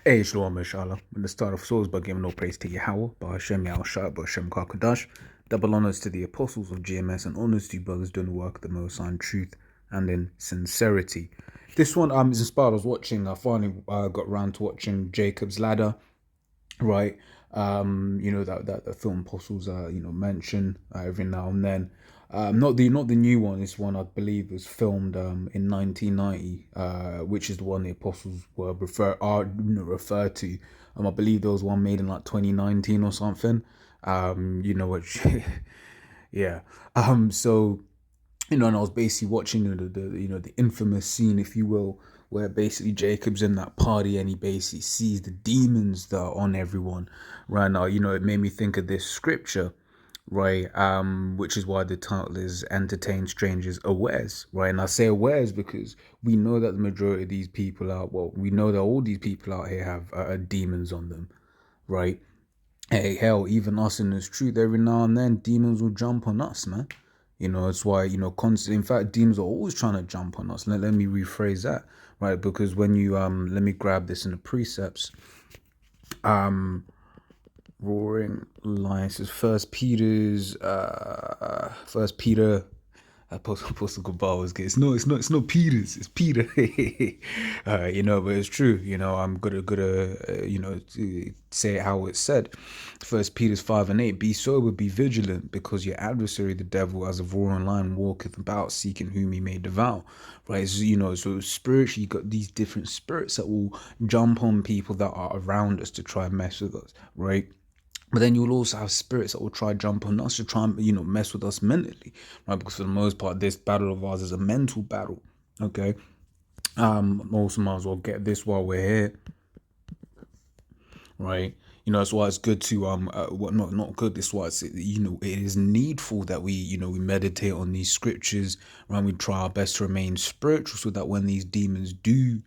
Hey, Shalom, inshallah. In the start of souls by giving all praise to Yahweh, by Hashem Yahushua, by Hashem Kakadash. Double honors to the apostles of GMS and honors to you brothers doing the work of the Most High in truth and in sincerity. This one is inspired. I was watching, I finally got around to watching Jacob's Ladder, right? That the film apostles mention every now and then. Not the new one. This one I believe was filmed in 1990, which is the one the apostles were referred to. I believe there was one made in like 2019 or something. Which yeah. So and I was basically watching the infamous scene, if you will, where basically Jacob's in that party and he basically sees the demons that are on everyone. Right now, it made me think of this scripture, right? Which is why the title is "Entertain Strangers Awares," right? And I say awares because we know that the majority of these people we know that all these people out here have demons on them, right? Hey, hell, even us in this truth, every now and then, demons will jump on us, man. It's why, constant. In fact, demons are always trying to jump on us. Let me rephrase that, right? Because when you let me grab this in the precepts. Roaring Lion says First Peter. Apostle Gabal was good. It's not Peters. It's Peter. But it's true. I'm gonna to say it how it's said. First Peter's 5:8. Be sober, be vigilant, because your adversary, the devil, as a roaring lion, walketh about, seeking whom he may devour. Right. So spiritually, you got these different spirits that will jump on people that are around us to try and mess with us. Right. But then you'll also have spirits that will try to jump on us to try and mess with us mentally, right? Because for the most part, this battle of ours is a mental battle. Okay. Also might as well get this while we're here, right? That's why it's good to what not good. This is why it is needful that we meditate on these scriptures, right? We try our best to remain spiritual so that when these demons do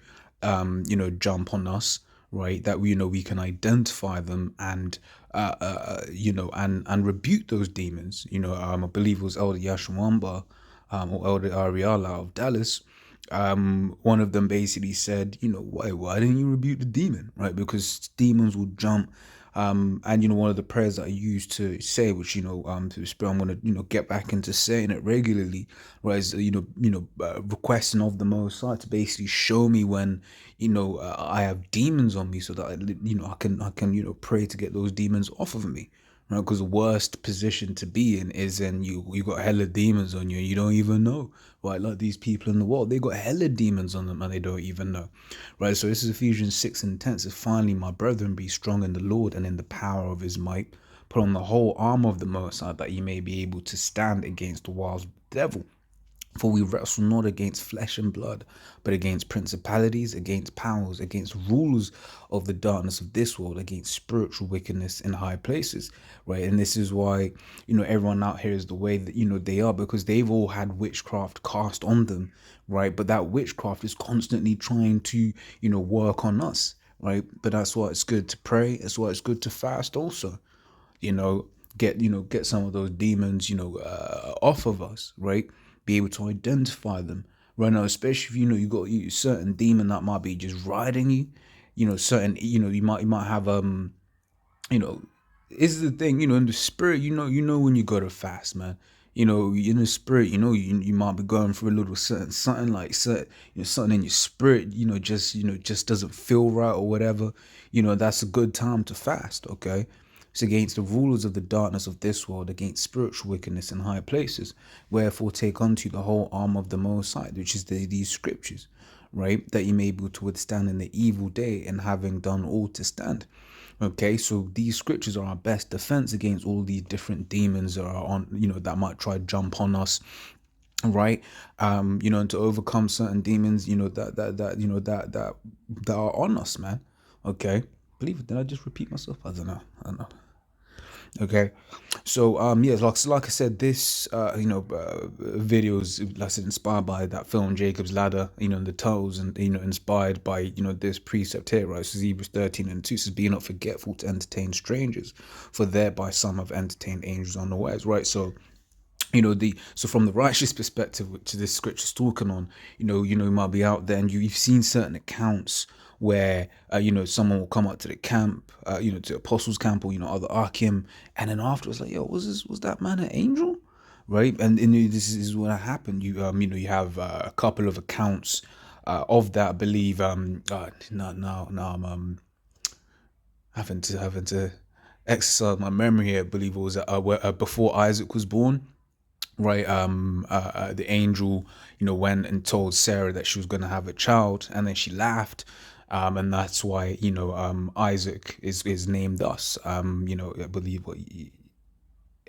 jump on us, right, that we can identify them and and rebuke those demons. I believe it was Elder Yashwamba or Elder Ariala of Dallas. One of them basically said, why didn't you rebuke the demon, right? Because demons will jump. And one of the prayers that I used to say, which to spirit, I'm gonna get back into saying it regularly, right? Is requesting of the Most High to basically show me when I have demons on me, so that I can pray to get those demons off of me, right? Because the worst position to be in is in you got hella demons on you and you don't even know, right? Like these people in the world, they got hella demons on them and they don't even know, right? So this is Ephesians 6:10. It says, finally, my brethren, be strong in the Lord and in the power of his might. Put on the whole armor of the Most High, that ye may be able to stand against the wiles of the devil. For we wrestle not against flesh and blood, but against principalities, against powers, against rulers of the darkness of this world, against spiritual wickedness in high places, right? And this is why, everyone out here is the way that, they are, because they've all had witchcraft cast on them, right? But that witchcraft is constantly trying to, work on us, right? But that's why it's good to pray. That's why it's good to fast also, you know get some of those demons off of us, right? Be able to identify them right now, especially if you got certain demon that might be just riding you, certain you might have you know this is the thing, in the spirit, when you go to fast, man, in the spirit, you might be going through a little certain something, like certain, something in your spirit, just doesn't feel right or whatever. That's a good time to fast. Okay. It's against the rulers of the darkness of this world, against spiritual wickedness in high places. Wherefore take unto you the whole arm of the Most High, which is these scriptures, right? That you may be able to withstand in the evil day, and having done all to stand. Okay, so these scriptures are our best defense against all these different demons that are on, that might try to jump on us, right? And to overcome certain demons, that are on us, man. Okay, believe it. Did I just repeat myself? I don't know. Okay, so yeah, like I said, this videos, like I said, inspired by that film Jacob's Ladder, the titles, and inspired by this precept here, right? So Hebrews 13:2 says, "Be not forgetful to entertain strangers, for thereby some have entertained angels unawares," right? So so from the righteous perspective, which this scripture's talking on, you might be out there and you've seen certain accounts where someone will come up to the camp, to Apostles' camp, or other Archeum, and then afterwards, like, yo, was that man an angel? Right, and this is what happened. You have a couple of accounts of that. I believe now I'm having to exercise my memory here. I believe it was before Isaac was born, right? The angel, went and told Sarah that she was going to have a child, and then she laughed. And that's why Isaac is named thus. I believe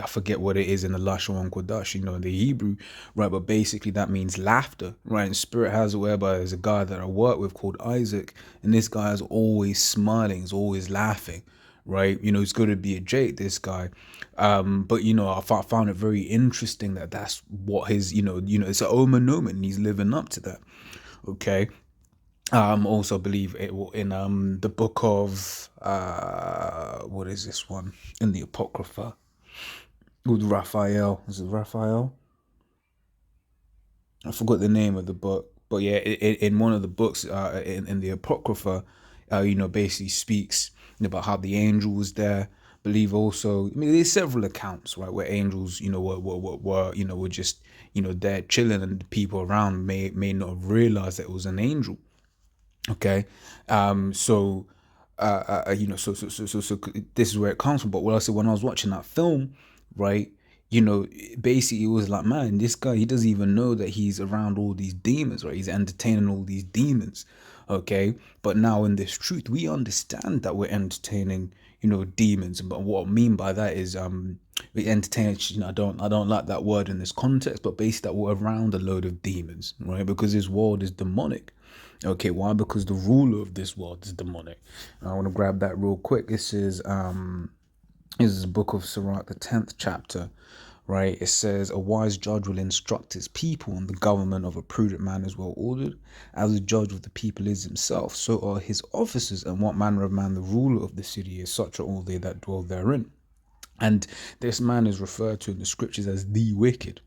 I forget what it is in the Lashon Kodash, in the Hebrew, right? But basically that means laughter, right? And Spirit has it whereby there's a guy that I work with called Isaac, and this guy is always smiling, he's always laughing, right? He's going to be a Jake, this guy. But I found it very interesting that that's what his, it's an omen omen, and he's living up to that. Okay. Also believe it will in the book of what is this one in the Apocrypha with Raphael. Is it Raphael? I forgot the name of the book, but yeah, in one of the books, in the Apocrypha, basically speaks about how the angel was there. Believe also, I mean, there's several accounts, right, where angels, were just, there chilling, and the people around may not have realized that it was an angel. Okay, so so this is where it comes from. But what I said, when I was watching that film, right, basically it was like, man, this guy, he doesn't even know that he's around all these demons, right? He's entertaining all these demons. Okay, but now in this truth, we understand that we're entertaining, demons. But what I mean by that is we entertain, I don't like that word in this context, but basically that we're around a load of demons, right? Because this world is demonic. Okay, why? Because the ruler of this world is demonic. I want to grab that real quick. This is the book of Sirach, the 10th chapter, right? It says, a wise judge will instruct his people, and the government of a prudent man is well ordered. As the judge of the people is himself, so are his officers, and what manner of man the ruler of the city is, such are all they that dwell therein. And this man is referred to in the scriptures as the wicked,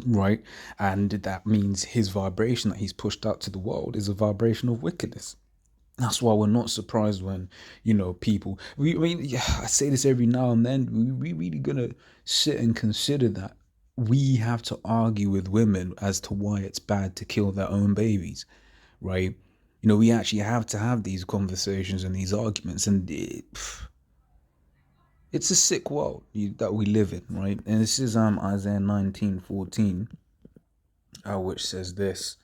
right? And that means his vibration that he's pushed out to the world is a vibration of wickedness. That's why we're not surprised when, people. Yeah, I say this every now and then. We really gonna sit and consider that we have to argue with women as to why it's bad to kill their own babies, right? We actually have to have these conversations and these arguments, and it's a sick world that we live in, right? And this is Isaiah 19:14, which says this.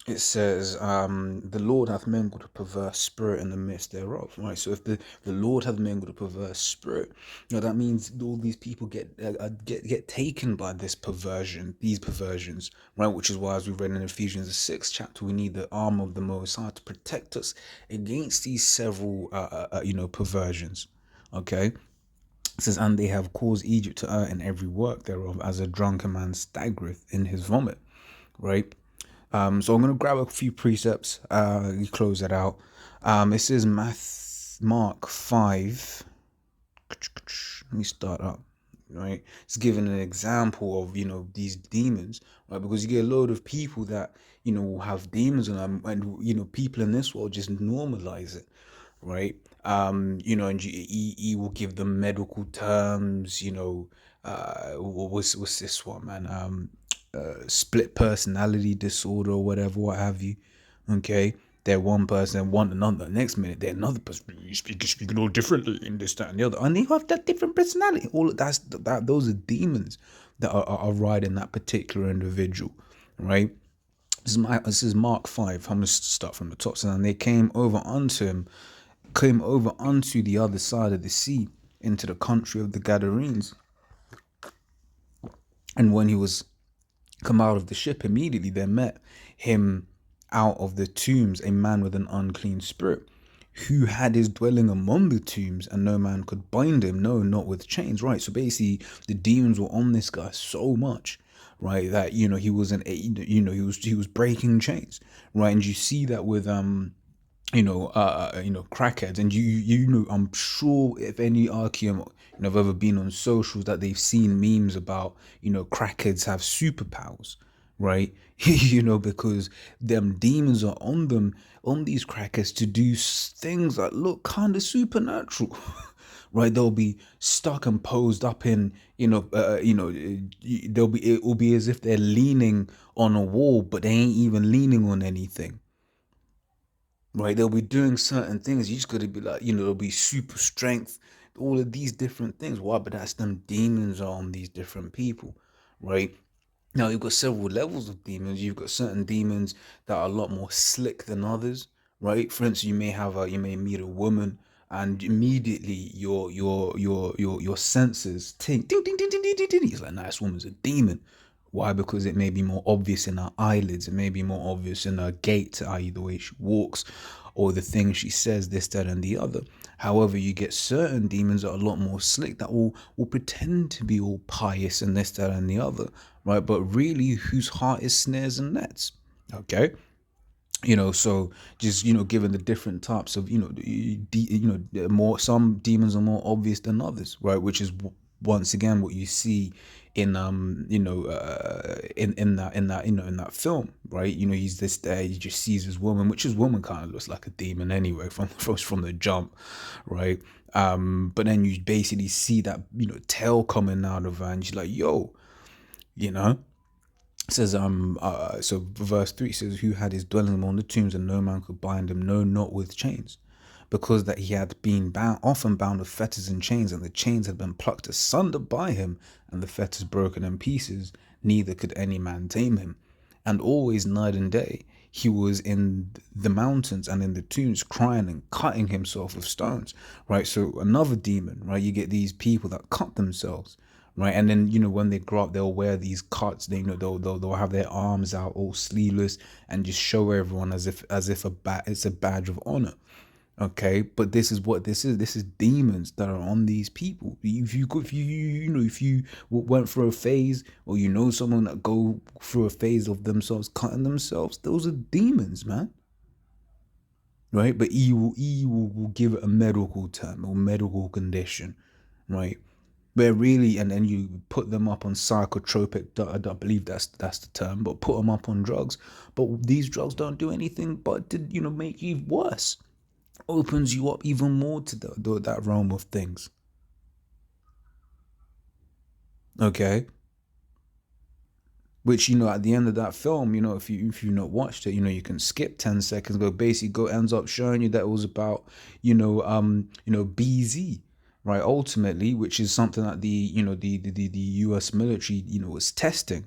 It says, the Lord hath mingled a perverse spirit in the midst thereof, right? So if the Lord hath mingled a perverse spirit, that means all these people get taken by this perversion, these perversions, right? Which is why, as we read in Ephesians the 6th chapter, we need the arm of the Most High to protect us against these several perversions. Okay. It says, and they have caused Egypt to err in every work thereof, as a drunken man staggereth in his vomit, right? So I'm going to grab a few precepts, you close it out. It says Mark 5. Let me start up, right? It's giving an example of, these demons, right? Because you get a load of people that, will have demons in them, and, people in this world just normalize it, right? And he will give them medical terms, what's this one, man? Split personality disorder or whatever, what have you. Okay, they're one person, one another. Next minute, they're another person. You speaking all differently in this, that, and the other, and they have that different personality. All of that. Those are demons that are riding that particular individual, right? This is Mark 5. I'm going to start from the top. So, and they came over unto the other side of the sea, into the country of the Gadarenes. And when he was come out of the ship, immediately there met him out of the tombs a man with an unclean spirit, who had his dwelling among the tombs, and no man could bind him, no, not with chains. Right. So basically, the demons were on this guy so much, right, that he wasn't, he was breaking chains, right. And you see that with crackheads, and I'm sure if any Archeum have ever been on socials, that they've seen memes about, crackheads have superpowers, right? You know, because them demons are on them, on these crackers to do things that look kind of supernatural. Right, they'll be stuck and posed up in, they'll be, it will be as if they're leaning on a wall, but they ain't even leaning on anything. Right, they'll be doing certain things. You just gotta be like, there'll be super strength, all of these different things. Why? But that's them demons on these different people, right? Now you've got several levels of demons. You've got certain demons that are a lot more slick than others, right? For instance, you may meet a woman, and immediately your senses ting ding ding ding ding ding ding ding. It's like, nah, this woman's a demon. Why? Because it may be more obvious in her eyelids. It may be more obvious in her gait, i.e., the way she walks, or the things she says, this, that, and the other. However, you get certain demons that are a lot more slick that will pretend to be all pious and this, that, and the other, right? But really, whose heart is snares and nets. Okay, so just given the different types of more, some demons are more obvious than others, right? Which is once again what you see in in that film, right? He's this there, he just sees his woman, which his woman kind of looks like a demon anyway from the jump, right? But then you basically see that tail coming out of her, and she's like, yo, you know says so verse 3 says, who had his dwelling among the tombs, and no man could bind him, no, not with chains, because that he had been bound, often bound with fetters and chains, and the chains had been plucked asunder by him, and the fetters broken in pieces, neither could any man tame him. And always night and day he was in the mountains and in the tombs, crying and cutting himself with stones, right? So another demon, right? You get these people that cut themselves, right? And then when they grow up, they'll wear these cuts. They they'll have their arms out all sleeveless and just show everyone as if it's a badge of honor. Okay, but this is what this is. This is demons that are on these people. If you went through a phase, or someone that go through a phase of themselves cutting themselves, those are demons, man. Right? But evil will give it a medical term or medical condition, right? Where really, and then you put them up on psychotropic, I don't believe that's the term, but put them up on drugs. But these drugs don't do anything but to make you worse, opens you up even more to that realm of things. Okay, which at the end of that film, if you not watched it, you can skip 10 seconds. Go basically go ends up showing you that it was about BZ, right? Ultimately, which is something that the U.S. military was testing,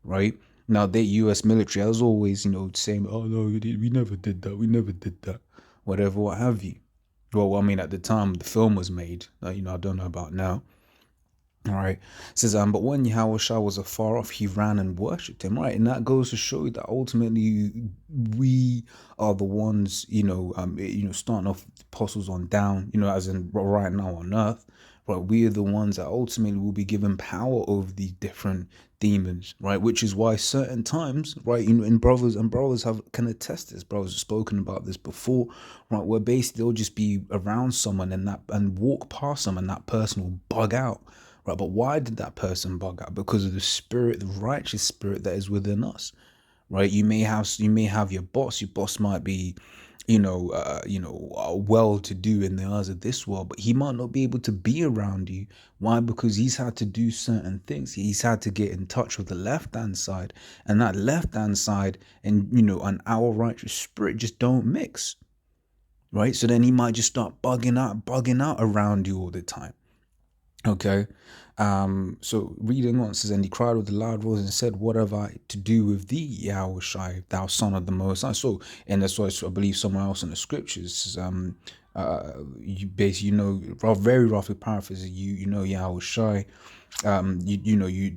right? Now the U.S. military, as always, saying, oh no, we never did that, we never did that, whatever, what have you. Well, I mean, at the time the film was made, I don't know about now. All right. It says, but when Yahushua was afar off, he ran and worshipped him. Right. And that goes to show you that ultimately we are the ones, starting off the apostles on down, as in right now on earth. Right. We are the ones that ultimately will be given power over these different demons. Right. Which is why certain times, right, and brothers can attest this. Brothers have spoken about this before, right, where basically they'll just be around someone and walk past them, and that person will bug out. Right, but why did that person bug out? Because of the spirit, the righteous spirit that is within us. Right, you may have your boss. Your boss might be, well to do in the eyes of this world, but he might not be able to be around you. Why? Because he's had to do certain things. He's had to get in touch with the left hand side, and that left hand side and our righteous spirit just don't mix. Right, so then he might just start bugging out around you all the time. Okay. So reading on, it says, and he cried with a loud voice and said, what have I to do with thee, Yahushai, thou son of the Most High? So, and that's why I believe somewhere else in the scriptures, you basically, very roughly paraphrasing, Yahushai,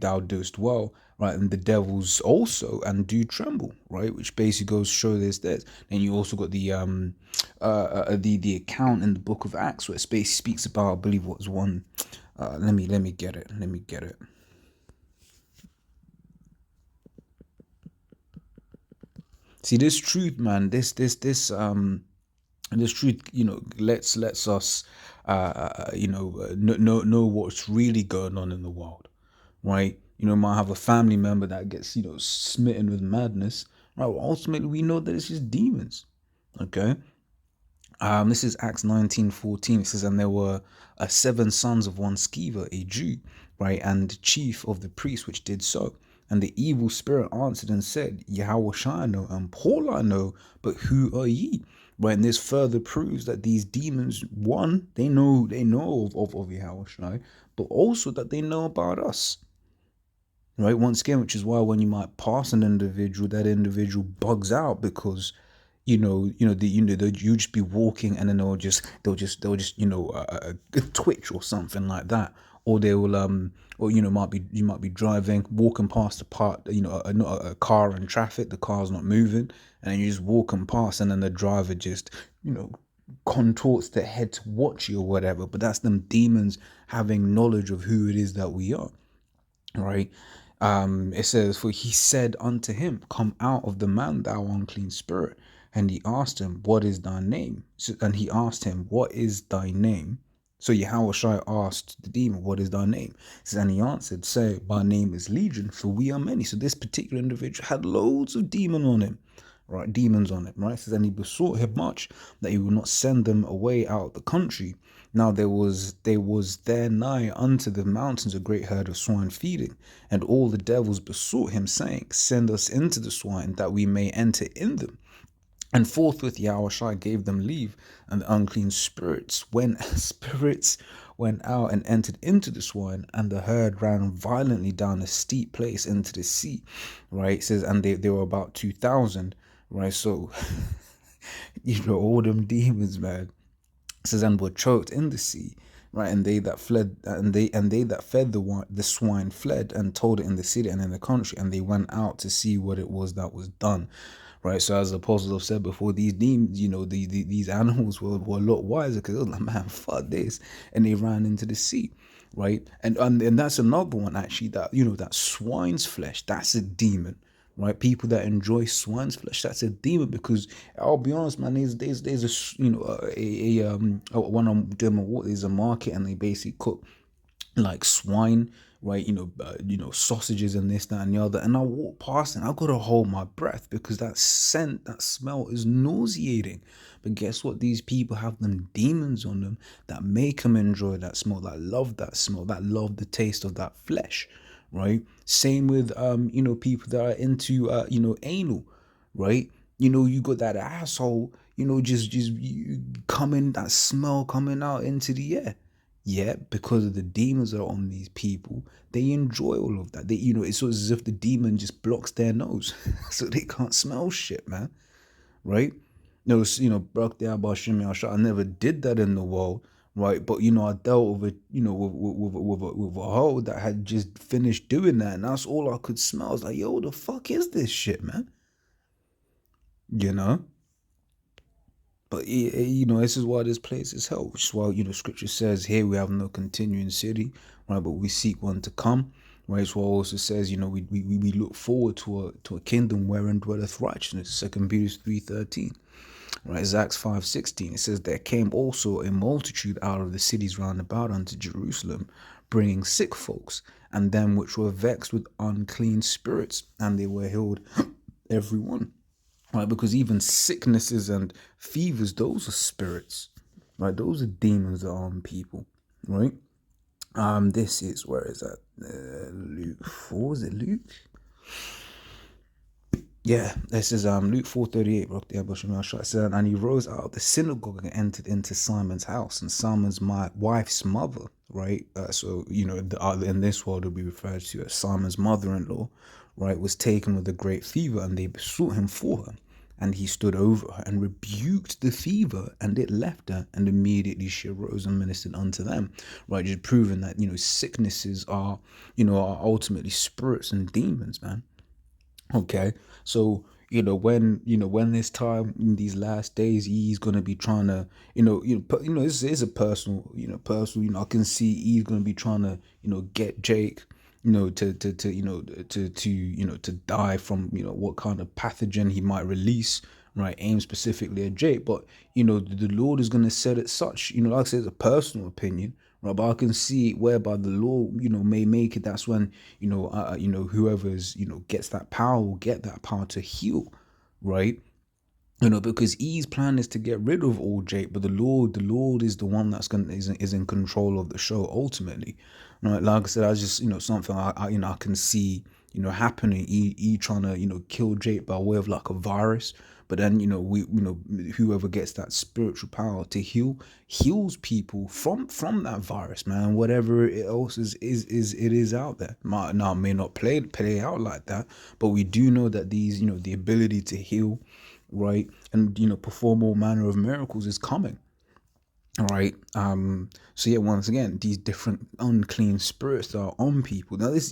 thou doest well, right? And the devils also and do tremble, right? Which basically goes to show this. And you also got the account in the book of Acts where it speaks about, I believe, what was one. Let me get it. Let me get it. See, this truth, man. This truth, lets us, know what's really going on in the world, right? Might have a family member that gets, smitten with madness, right? Well, ultimately, we know that it's just demons, okay? This is Acts 19:14. It says, and there were 7 sons of one Sceva, a Jew, right, and chief of the priests, which did so. And the evil spirit answered and said, Yahweh I know, and Paul I know, but who are ye? Right, and this further proves that these demons, one, they know of Yahweh Shai, but also that they know about us. Right, once again, which is why when you might pass an individual, that individual bugs out because they'll you just be walking and then they'll just twitch or something like that, or they will or you might be driving, walking past a part, a car in traffic, the car's not moving, and then you just walking past, and then the driver just contorts their head to watch you or whatever. But that's them demons having knowledge of who it is that we are, right? It says, for he said unto him, come out of the man, thou unclean spirit. And he asked him, what is thy name? And he asked him, what is thy name? So Yahweh Shai asked the demon, what is thy name? He says, and he answered, say, my name is Legion, for we are many. So this particular individual had loads of demons on him, right? It says, and he besought him much that he would not send them away out of the country. Now there was there nigh unto the mountains a great herd of swine feeding, and all the devils besought him, saying, send us into the swine, that we may enter in them. And forthwith Yahushua gave them leave, and the unclean spirits went out and entered into the swine, and the herd ran violently down a steep place into the sea. Right? It says, and they were about 2,000. Right? So all them demons, man. It says, and were choked in the sea. Right, and they that fled, and they that fed the swine fled and told it in the city and in the country, and they went out to see what it was that was done. Right, so as the apostles have said before, these demons, these animals were a lot wiser, because it was like, man, fuck this, and they ran into the sea. Right, and that's another one actually, that that swine's flesh, that's a demon. Right, people that enjoy swine's flesh, that's a demon. Because I'll be honest, man, there's a when I'm doing my work, there's a market, and they basically cook like swine, right? Sausages and this, that, and the other. And I walk past and I gotta hold my breath, because that scent, that smell is nauseating. But guess what? These people have them demons on them that make them enjoy that smell, that love that smell, that love the taste of that flesh, right? Same with people that are into anal, right? You got that asshole, just coming, that smell coming out into the air. Yet, because of the demons that are on these people, they enjoy all of that. It's as if the demon just blocks their nose, so they can't smell shit, man. Right? No, I never did that in the world, right? But I dealt with with a hoe that had just finished doing that, and that's all I could smell. I was like, yo, the fuck is this shit, man? You know. But this is why this place is hell, which is why Scripture says, "Here we have no continuing city, right? But we seek one to come." Right, so it also says, we look forward to a kingdom wherein dwelleth righteousness. 2 Peter 3:13. Right, it's Acts 5:16. It says, there came also a multitude out of the cities round about unto Jerusalem, bringing sick folks, and them which were vexed with unclean spirits, and they were healed every one. Right, because even sicknesses and fevers, those are spirits, right? Those are demons that are on people, right? This is, where is that? Luke 4, is it Luke? Yeah, this is Luke 4:38. It said, and he rose out of the synagogue and entered into Simon's house, and Simon's wife's mother, right? In this world, it'll be referred to as Simon's mother-in-law, right, was taken with a great fever, and they besought him for her. And he stood over her and rebuked the fever, and it left her, and immediately she arose and ministered unto them. Right, just proving that sicknesses are ultimately spirits and demons, man. Okay, so when this time in these last days, he's gonna be trying to this is a personal. I can see he's gonna be trying to get Jake to die from what kind of pathogen he might release, right, aimed specifically at Jake. But the Lord is going to set it such, like I said, it's a personal opinion, right? But I can see whereby the law, may make it. That's when, whoever's, gets that power will get that power to heal, right? Because E's plan is to get rid of all Jake, but the Lord is the one that's gonna is in control of the show ultimately. Right? Like I said, I just something I can see happening. E trying to kill Jake by way of like a virus, but then we whoever gets that spiritual power to heals people from that virus, man. Whatever else is out there. May not play out like that, but we do know that these the ability to heal, right, and perform all manner of miracles is coming. All right. So yeah, once again, these different unclean spirits that are on people. Now this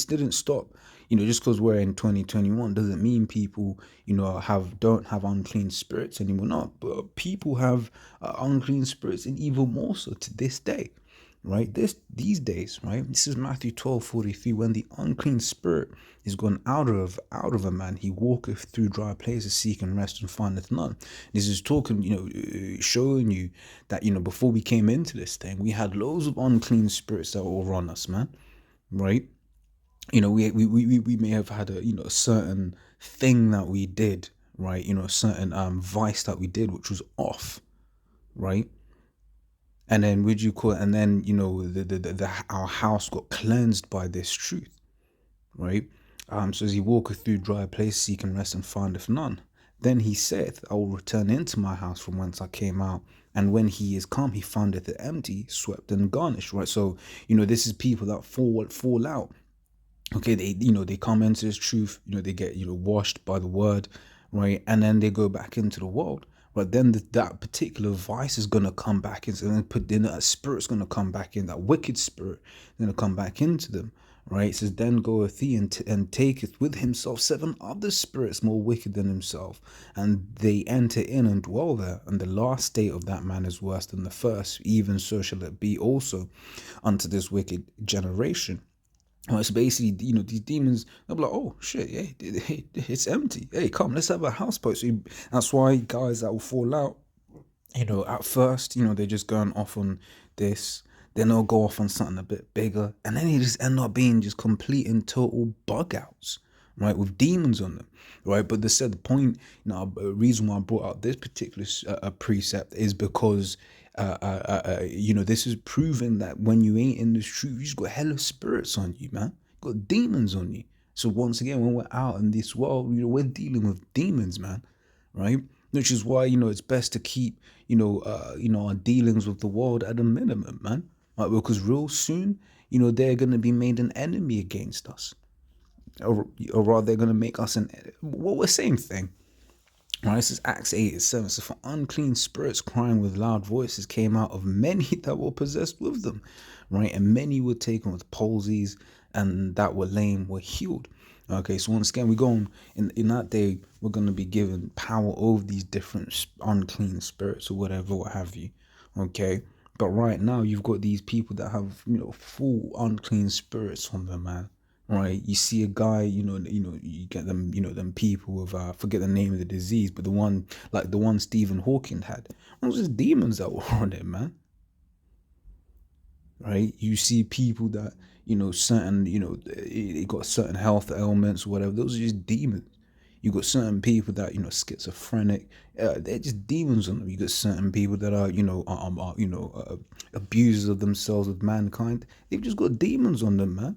didn't stop. Just because we're in 2021 doesn't mean people don't have unclean spirits anymore. No, but people have unclean spirits, and even more so to this day, right? These days, right? This is Matthew 12:43. When the unclean spirit is gone out of a man, he walketh through dry places, seeking rest, and findeth none. This is talking, showing you that before we came into this thing, we had loads of unclean spirits that were on us, man. Right? We may have had a certain thing that we did, right? A certain vice that we did, which was off, right? And then would you call it? And then our house got cleansed by this truth, right? So as he walketh through dry places, seeking rest, and findeth none. Then he saith, I will return into my house from whence I came out. And when he is come, he findeth it empty, swept and garnished, right? So this is people that fall out. Okay, they come into this truth, they get washed by the word, right, and then they go back into the world. But then that particular vice is gonna come back in, and then then that spirit's gonna come back in. That wicked spirit is gonna come back into them, right? It says, then goeth he and taketh with himself 7 other spirits more wicked than himself, and they enter in and dwell there. And the last state of that man is worse than the first. Even so shall it be also unto this wicked generation. Well, it's basically, these demons, they'll be like, oh shit, yeah, it's empty. Hey, come, let's have a house party. So that's why guys that will fall out, at first, they're just going off on this, then they'll go off on something a bit bigger, and then they just end up being just complete and total bug outs, right, with demons on them, right? But the point, reason why I brought out this particular precept is because this is proving that when you ain't in this truth, you just got hella spirits on you, man. You got demons on you. So once again, when we're out in this world, we're dealing with demons, man, right? Which is why it's best to keep our dealings with the world at a minimum, man. Right? Because real soon, they're gonna be made an enemy against us, or rather, they're gonna make us we're same thing. Right, this is Acts 8:7. So for unclean spirits crying with loud voices came out of many that were possessed with them, right? And many were taken with palsies, and that were lame were healed. Okay, so once again, we go on in that day, we're going to be given power over these different unclean spirits or whatever, what have you. Okay, but right now, you've got these people that have full unclean spirits on them, man. Right, you see a guy, you get them, them people with forget the name of the disease, but the one Stephen Hawking had. It was just demons that were on it, man. Right, you see people that certain they got certain health ailments or whatever. Those are just demons. You got certain people that schizophrenic. They're just demons on them. You got certain people that are abusers of themselves with mankind. They've just got demons on them, man.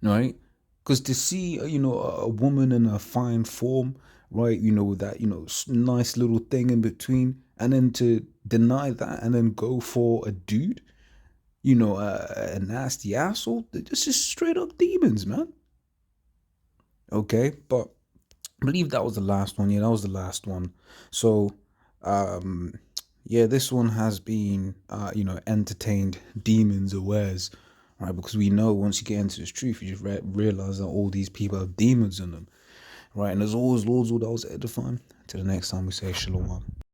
Right? Because to see a woman in a fine form, right, with that nice little thing in between, and then to deny that and then go for a dude, a nasty asshole, they're just straight up demons, man. Okay, but I believe that was the last one. Yeah, that was the last one. So yeah, this one has been entertained demons awares, right? Because we know once you get into this truth, you just realize that all these people have demons in them, right? And there's always Lord's will that was edifying. Till the next time we say shalom.